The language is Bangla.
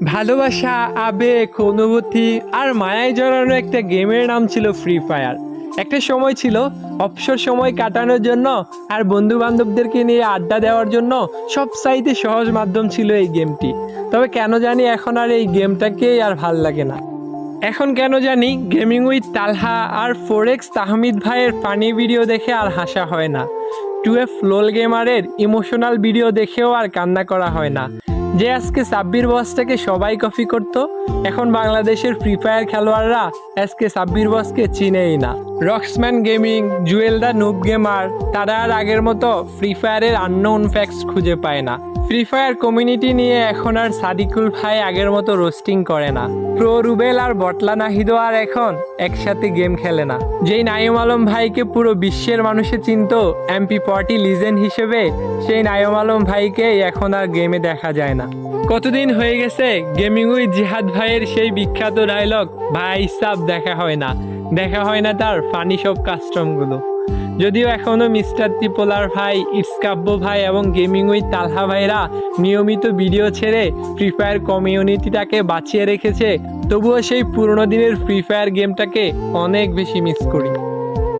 ভালোবাসা, আবেগ, অনুভূতি আর মায়ায় জড়ানো একটা গেমের নাম ছিল ফ্রি ফায়ার। একটা সময় ছিল অবসর সময় কাটানোর জন্য আর বন্ধু বান্ধবদেরকে নিয়ে আড্ডা দেওয়ার জন্য সবচাইতে সহজ মাধ্যম ছিল এই গেমটি। তবে কেন জানি এখন আর এই গেমটাকেই আর ভাল লাগে না। এখন কেন জানি গেমিং উইথ তালহা আর ফোরেক্স তাহমিদ ভাইয়ের ফানি ভিডিও দেখে আর হাসা হয় না। 2F লোল গেমারের ইমোশনাল ভিডিও দেখেও আর কান্না করা হয় না। যে আজকে সাব্বির বসটাকে সবাই কপি করতো, এখন বাংলাদেশের ফ্রি ফায়ার খেলোয়াড়রা আজকে সাব্বির বসকে চিনেই না। রক্সম্যান gaming, Jewel the noob gamer, তারা আর আগের মতো ফ্রি ফায়ারের আননোন ফ্যাক্টস খুঁজে পায় না। ফ্রি ফায়ার কমিউনিটি নিয়ে এখন আর সাদিকুল ভাই আগের মতো রোস্টিং করে না। প্রো রুবেল আর বটলা নাহিদও আর এখন একসাথে গেম খেলে না। যেই নাইম আলম ভাইকে পুরো বিশ্বের মানুষে চিনত MP40 লিজেন্ড হিসেবে, সেই নাইম আলম ভাইকে এখন আর গেমে দেখা যায় না। কতদিন হয়ে গেছে গেমিং উইথ জিহাদ ভাইয়ের সেই বিখ্যাত ডায়লগ ভাই সাব দেখা হয় না তার ফানি সব কাস্টমগুলো। যদিও এখনও মিস্টার ত্রিপোলার ভাই, ইটসকাব্য ভাই এবং গেমিং উইথ তালহা ভাইরা নিয়মিত ভিডিও ছেড়ে ফ্রি ফায়ার কমিউনিটিটাকে বাঁচিয়ে রেখেছে, তবুও সেই পুরোনো দিনের ফ্রি ফায়ার গেমটাকে অনেক বেশি মিস করি।